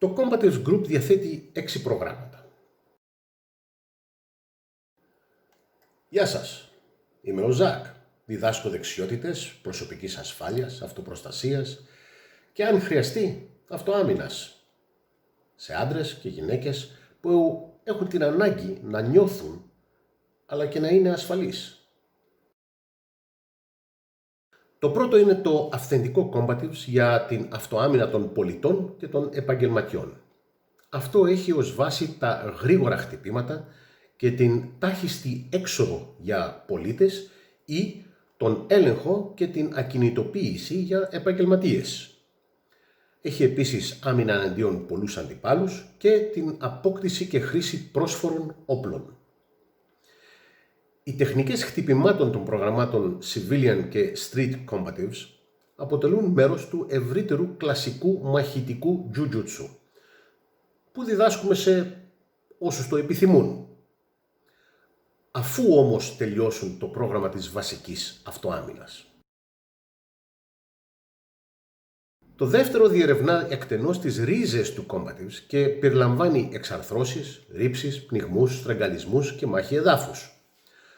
Το Combatives Group διαθέτει 6 προγράμματα. Γεια σας, είμαι ο Ζακ. Διδάσκω δεξιότητες προσωπικής ασφάλειας, αυτοπροστασίας και αν χρειαστεί αυτοάμυνας σε άντρες και γυναίκες που έχουν την ανάγκη να νιώθουν αλλά και να είναι ασφαλείς. Το πρώτο είναι το αυθεντικό Combatives για την αυτοάμυνα των πολιτών και των επαγγελματιών. Αυτό έχει ως βάση τα γρήγορα χτυπήματα και την τάχιστη έξοδο για πολίτες ή τον έλεγχο και την ακινητοποίηση για επαγγελματίες. Έχει επίσης άμυνα εναντίον πολλούς αντιπάλους και την απόκτηση και χρήση πρόσφορων όπλων. Οι τεχνικές χτυπημάτων των προγραμμάτων Civilian και Street Combatives αποτελούν μέρος του ευρύτερου κλασικού μαχητικού Jiu-Jitsu, που διδάσκουμε σε όσους το επιθυμούν, αφού όμως τελειώσουν το πρόγραμμα της βασικής αυτοάμυνας. Το δεύτερο διερευνά εκτενώς τις ρίζες του Combatives και περιλαμβάνει εξαρθρώσεις, ρήψεις, πνιγμούς, στραγγαλισμούς και μάχη εδάφους.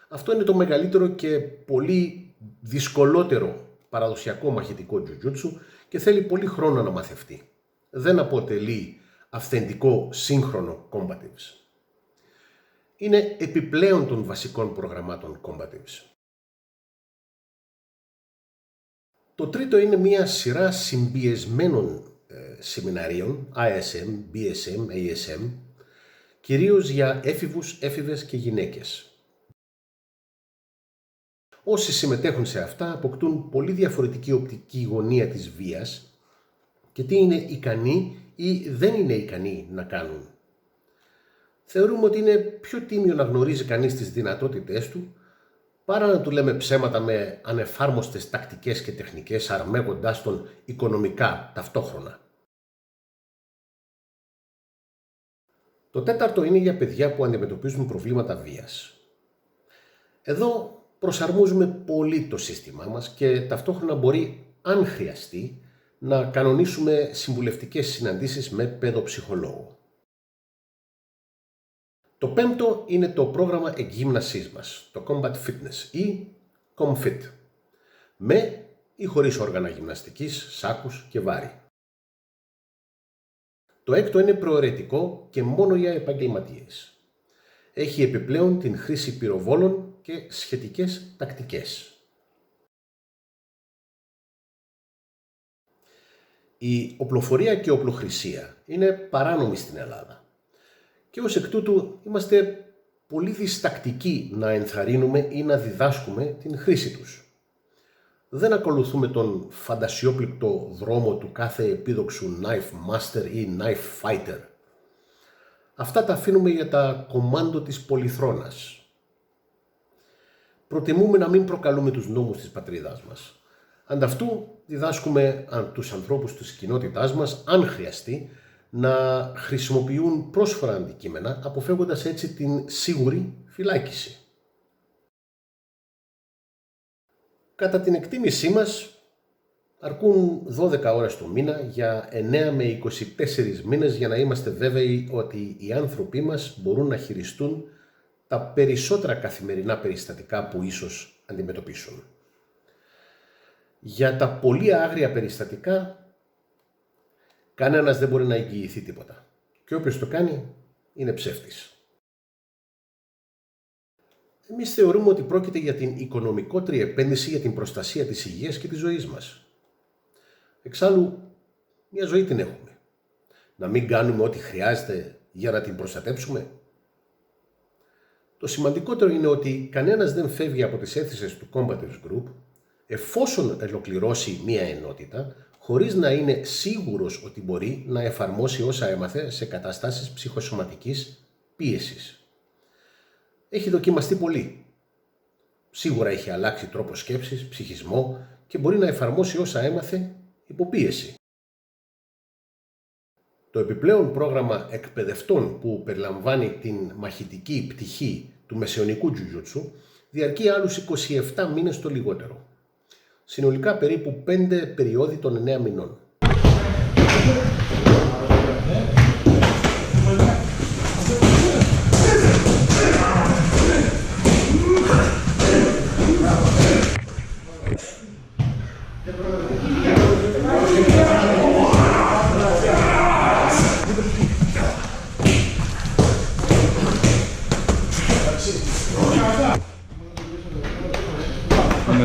Αυτό είναι το μεγαλύτερο και πολύ δυσκολότερο παραδοσιακό μαχητικό Jiu-Jitsu και θέλει πολύ χρόνο να μαθευτεί. Δεν αποτελεί αυθεντικό σύγχρονο Combatives. Είναι επιπλέον των βασικών προγραμμάτων Combatives. Το τρίτο είναι μια σειρά συμπιεσμένων σεμιναρίων, ISM, BSM, ASM, κυρίως για έφηβους, έφηβες και γυναίκες. Όσοι συμμετέχουν σε αυτά αποκτούν πολύ διαφορετική οπτική γωνία της βίας και τι είναι ικανοί ή δεν είναι ικανοί να κάνουν. Θεωρούμε ότι είναι πιο τίμιο να γνωρίζει κανείς τις δυνατότητές του παρά να του λέμε ψέματα με ανεφάρμοστες τακτικές και τεχνικές αρμέγοντάς τον οικονομικά ταυτόχρονα. Το τέταρτο είναι για παιδιά που αντιμετωπίζουν προβλήματα βίας. Εδώ προσαρμόζουμε πολύ το σύστημά μας και ταυτόχρονα μπορεί, αν χρειαστεί, να κανονίσουμε συμβουλευτικές συναντήσεις με παιδοψυχολόγο. Το πέμπτο είναι το πρόγραμμα εκγύμνασής μας, το Combat Fitness ή ComFit, με ή χωρίς όργανα γυμναστικής, σάκους και βάρη. Το έκτο είναι προαιρετικό και μόνο για επαγγελματίες. Έχει επιπλέον την χρήση πυροβόλων και σχετικές τακτικές. Η οπλοφορία και οπλοχρησία είναι παράνομη στην Ελλάδα και ως εκ τούτου είμαστε πολύ διστακτικοί να ενθαρρύνουμε ή να διδάσκουμε την χρήση τους. Δεν ακολουθούμε τον φαντασιόπληκτο δρόμο του κάθε επίδοξου knife master ή knife fighter. Αυτά τα αφήνουμε για τα κομμάντο της πολυθρόνας. Προτιμούμε να μην προκαλούμε τους νόμους της πατρίδας μας. Ανταυτού διδάσκουμε τους ανθρώπους της κοινότητάς μας, αν χρειαστεί, να χρησιμοποιούν πρόσφορα αντικείμενα, αποφεύγοντας έτσι την σίγουρη φυλάκιση. Κατά την εκτίμησή μας, αρκούν 12 ώρες το μήνα για 9 με 24 μήνες για να είμαστε βέβαιοι ότι οι άνθρωποι μας μπορούν να χειριστούν τα περισσότερα καθημερινά περιστατικά που ίσως αντιμετωπίσουν. Για τα πολύ άγρια περιστατικά, κανένας δεν μπορεί να εγγυηθεί τίποτα. Και όποιος το κάνει, είναι ψεύτης. Εμείς θεωρούμε ότι πρόκειται για την οικονομικότερη επένδυση για την προστασία της υγείας και της ζωής μας. Εξάλλου, μια ζωή την έχουμε. Να μην κάνουμε ό,τι χρειάζεται για να την προστατέψουμε. Το σημαντικότερο είναι ότι κανένας δεν φεύγει από τις αίθουσες του Combatives Group εφόσον ολοκληρώσει μία ενότητα χωρίς να είναι σίγουρος ότι μπορεί να εφαρμόσει όσα έμαθε σε καταστάσεις ψυχοσωματικής πίεσης. Έχει δοκιμαστεί πολύ. Σίγουρα έχει αλλάξει τρόπο σκέψης, ψυχισμό και μπορεί να εφαρμόσει όσα έμαθε υπό πίεση. Το επιπλέον πρόγραμμα εκπαιδευτών που περιλαμβάνει την μαχητική πτυχή του μεσαιωνικού Jiu-Jitsu διαρκεί άλλους 27 μήνες το λιγότερο. Συνολικά περίπου 5 περιόδοι των 9 μηνών.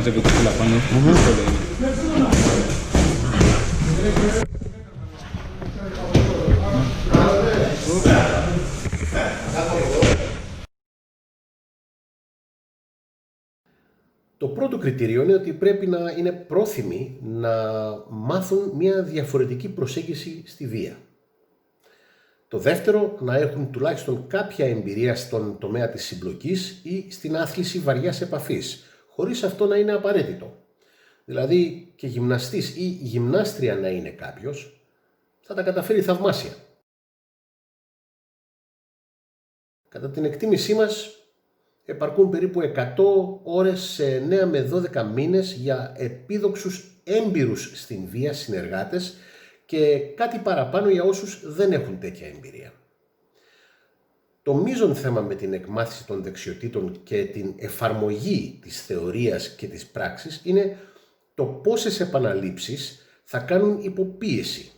μαζεύεται πολλά πάνω. Το πρώτο κριτήριο είναι ότι πρέπει να είναι πρόθυμοι να μάθουν μια διαφορετική προσέγγιση στη βία. Το δεύτερο, να έχουν τουλάχιστον κάποια εμπειρία στον τομέα της συμπλοκής ή στην άθληση βαριάς επαφής, χωρίς αυτό να είναι απαραίτητο. Δηλαδή και γυμναστής ή γυμνάστρια να είναι κάποιος, θα τα καταφέρει θαυμάσια. Κατά την εκτίμησή μας, επαρκούν περίπου 100 ώρες σε 9 με 12 μήνες για επίδοξους έμπειρους στην βία συνεργάτες και κάτι παραπάνω για όσους δεν έχουν τέτοια εμπειρία. Το μείζον θέμα με την εκμάθηση των δεξιοτήτων και την εφαρμογή της θεωρίας και της πράξης είναι το πόσες επαναλήψεις θα κάνουν υποπίεση.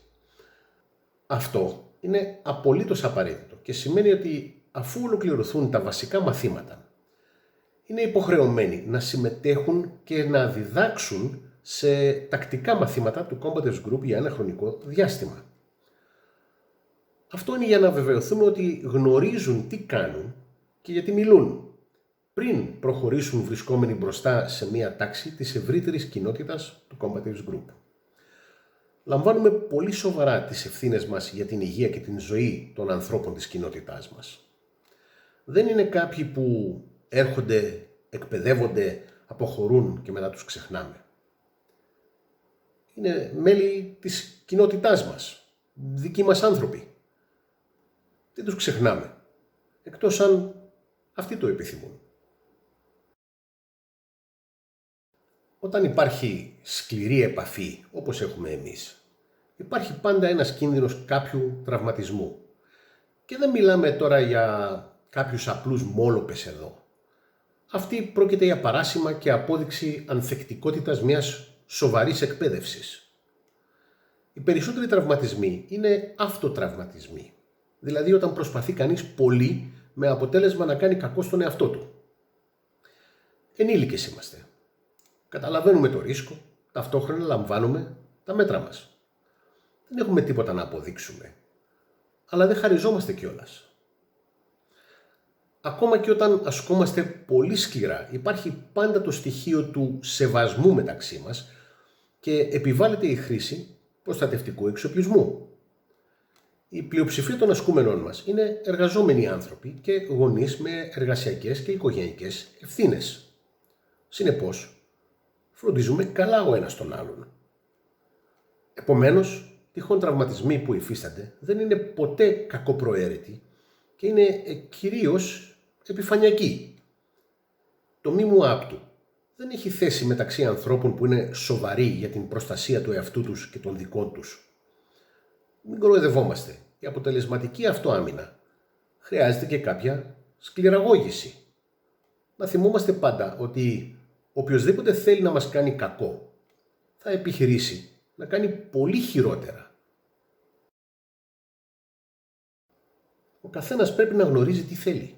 Αυτό είναι απολύτως απαραίτητο και σημαίνει ότι αφού ολοκληρωθούν τα βασικά μαθήματα, είναι υποχρεωμένοι να συμμετέχουν και να διδάξουν σε τακτικά μαθήματα του Combative Group για ένα χρονικό διάστημα. Αυτό είναι για να βεβαιωθούμε ότι γνωρίζουν τι κάνουν και γιατί μιλούν, πριν προχωρήσουν βρισκόμενοι μπροστά σε μία τάξη της ευρύτερης κοινότητας του Combative Group. Λαμβάνουμε πολύ σοβαρά τις ευθύνες μας για την υγεία και την ζωή των ανθρώπων της κοινότητάς μας. Δεν είναι κάποιοι που έρχονται, εκπαιδεύονται, αποχωρούν και μετά τους ξεχνάμε. Είναι μέλη της κοινότητάς μας, δικοί μας άνθρωποι. Δεν τους ξεχνάμε, εκτός αν αυτοί το επιθυμούν. Όταν υπάρχει σκληρή επαφή, όπως έχουμε εμείς, υπάρχει πάντα ένας κίνδυνος κάποιου τραυματισμού. Και δεν μιλάμε τώρα για κάποιους απλούς μόλοπες εδώ. Αυτή πρόκειται για παράσημα και απόδειξη ανθεκτικότητας μιας σοβαρής εκπαίδευσης. Οι περισσότεροι τραυματισμοί είναι αυτοτραυματισμοί. Δηλαδή όταν προσπαθεί κανείς πολύ με αποτέλεσμα να κάνει κακό στον εαυτό του. Ενήλικες είμαστε. Καταλαβαίνουμε το ρίσκο, ταυτόχρονα λαμβάνουμε τα μέτρα μας. Δεν έχουμε τίποτα να αποδείξουμε, αλλά δεν χαριζόμαστε κιόλας. Ακόμα και όταν ασκόμαστε πολύ σκληρά, υπάρχει πάντα το στοιχείο του σεβασμού μεταξύ μας και επιβάλλεται η χρήση προστατευτικού εξοπλισμού. Η πλειοψηφία των ασκούμενων μας είναι εργαζόμενοι άνθρωποι και γονείς με εργασιακές και οικογενειακές ευθύνες. Συνεπώς, φροντίζουμε καλά ο ένας τον άλλον. Επομένως, τυχόν τραυματισμοί που υφίστανται δεν είναι ποτέ κακοπροαίρετοι και είναι κυρίως επιφανειακοί. Το μη μου άπτου δεν έχει θέση μεταξύ ανθρώπων που είναι σοβαροί για την προστασία του εαυτού τους και των δικών τους. Μην κοροϊδευόμαστε. Η αποτελεσματική αυτοάμυνα χρειάζεται και κάποια σκληραγώγηση. Να θυμόμαστε πάντα ότι οποιοσδήποτε θέλει να μας κάνει κακό θα επιχειρήσει να κάνει πολύ χειρότερα. Ο καθένας πρέπει να γνωρίζει τι θέλει.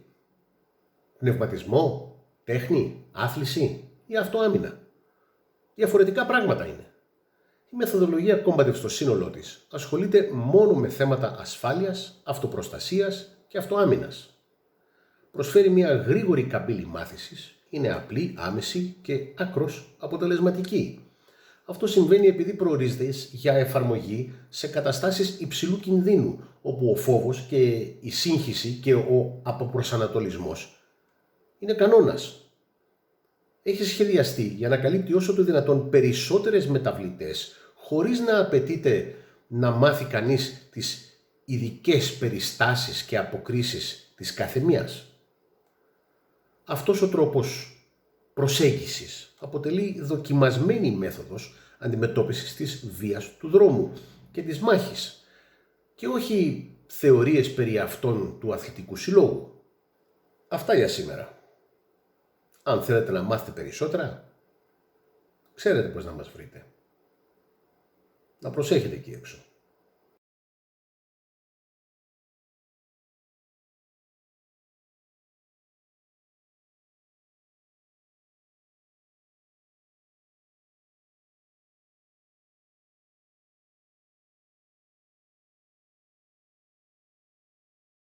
Πνευματισμό, τέχνη, άθληση ή αυτοάμυνα. Διαφορετικά πράγματα είναι. Η μεθοδολογία Combative στο σύνολό της ασχολείται μόνο με θέματα ασφάλειας, αυτοπροστασίας και αυτοάμυνας. Προσφέρει μια γρήγορη καμπύλη μάθησης, είναι απλή, άμεση και άκρως αποτελεσματική. Αυτό συμβαίνει επειδή προορίζεται για εφαρμογή σε καταστάσεις υψηλού κινδύνου, όπου ο φόβος και η σύγχυση και ο αποπροσανατολισμός είναι κανόνας. Έχει σχεδιαστεί για να καλύπτει όσο το δυνατόν περισσότερες μεταβλητές, χωρίς να απαιτείται να μάθει κανείς τις ειδικές περιστάσεις και αποκρίσεις της καθεμίας. Αυτός ο τρόπος προσέγγισης αποτελεί δοκιμασμένη μέθοδος αντιμετώπισης της βίας του δρόμου και της μάχης και όχι θεωρίες περί αυτών του αθλητικού συλλόγου. Αυτά για σήμερα. Αν θέλετε να μάθετε περισσότερα, ξέρετε πώς να μας βρείτε. Να προσέχετε εκεί έξω.